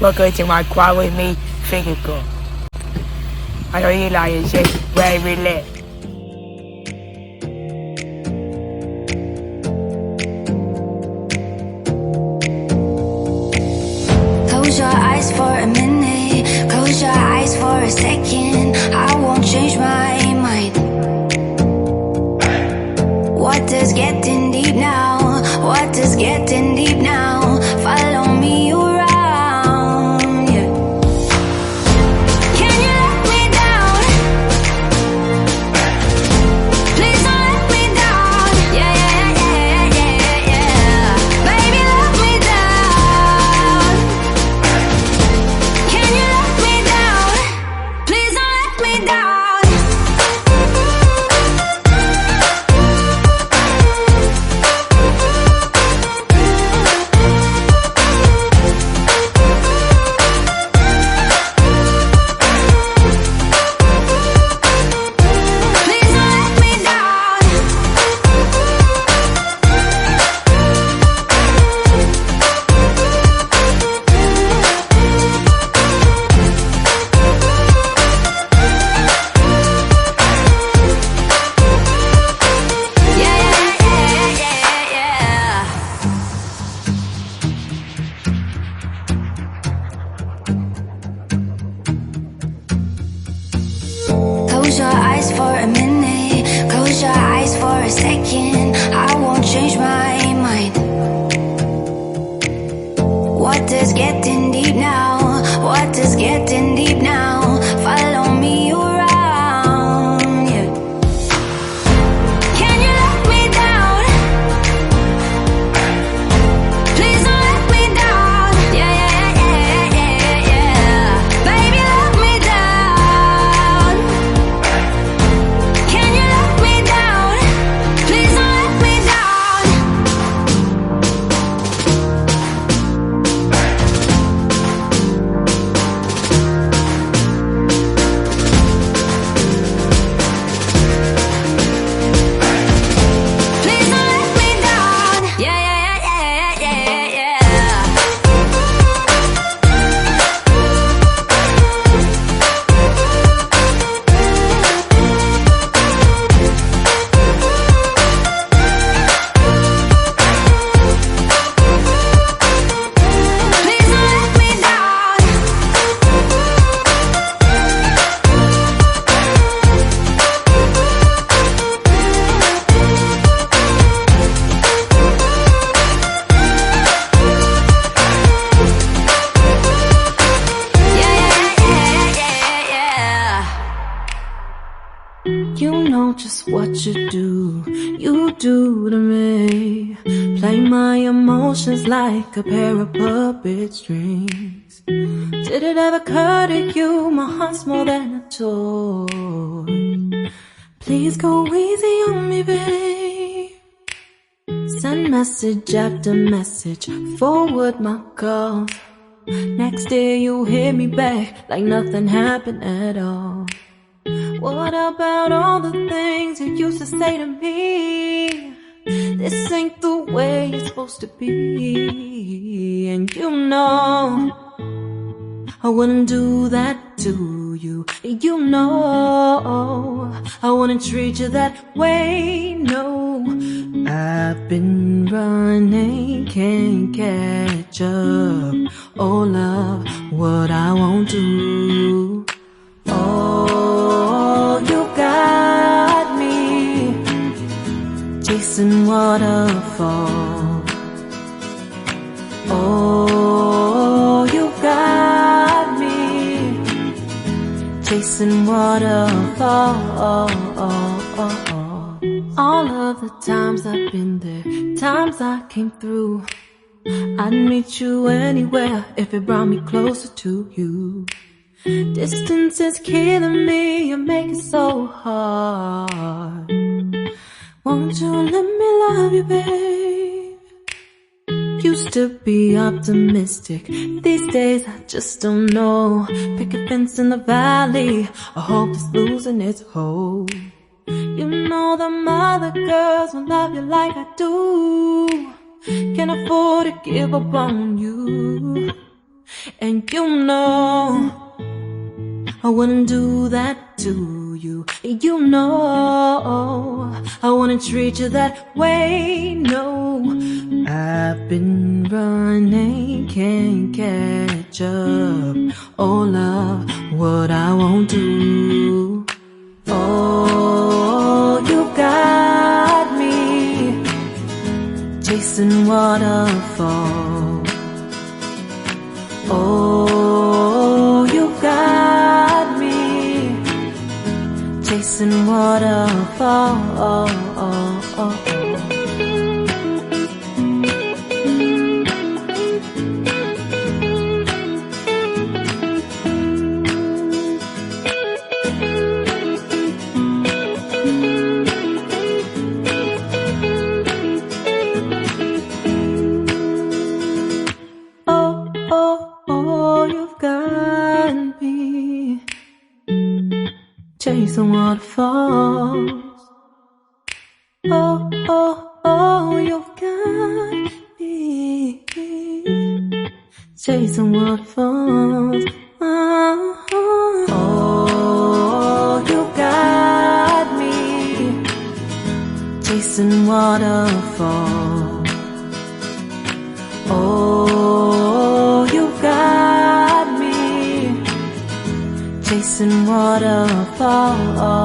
Welcome to my quad with me, physical. I know you like it, shit, very lit. Close your eyes for a minute, close your eyes for a second. I won't change my mind. What does getting deep now? What does getting deep now? Follow me around, yeah. Can you let me down? Please don't let me down. Yeah, yeah, yeah, yeah, yeah. Baby, let me down. Can you let me down? Please don't let me down. Close your eyes for a minute, close your eyes for a second. I won't change my mind. What does getting deep now? What does getting deep now? Follow me around, yeah. Can you let me down? Please don't let me down. Yeah, yeah, yeah, yeah, yeah. Baby, let me down. Can you let me down? Please don't let me down. Please don't let me down. Yeah, yeah, yeah, yeah, yeah, yeah. Please don't let me down. Yeah, yeah, yeah, yeah, yeah. You know just what you do to me. Play my emotions like a pair of puppet strings. Did it ever occur to you my heart's more than a toy? Please go easy on me, babe. Send message after message, forward my calls. Next day you hit me back like nothing happened at all. What about all the things you used to say to me? This ain't the way it's supposed to be. And you know I wouldn't do that to you. You know I wouldn't treat you that way, no. I've been running, can't catch up. Oh love, what I won't do. Oh, you got me chasing waterfalls. Oh, you got me chasing waterfalls. All of the times I've been there, times I came through, I'd meet you anywhere if it brought me closer to you. Distance is killing me, you make it so hard. Won't you let me love you, babe? Used to be optimistic, these days I just don't know. Pick a fence in the valley, I hope it's losing its hold. You know them other girls won't love you like I do. Can't afford to give up on you. And you know I wouldn't do that to you. You know I wouldn't treat you that way. No, I've been running, can't catch up. Oh love, what I won't do. Oh, you got me chasing waterfalls. Oh, you got me chasing waterfalls. Chasing waterfalls. Oh, oh, oh, you've got me chasing waterfalls. Oh, oh, you got me chasing waterfalls. Oh, you got me chasing waterfalls.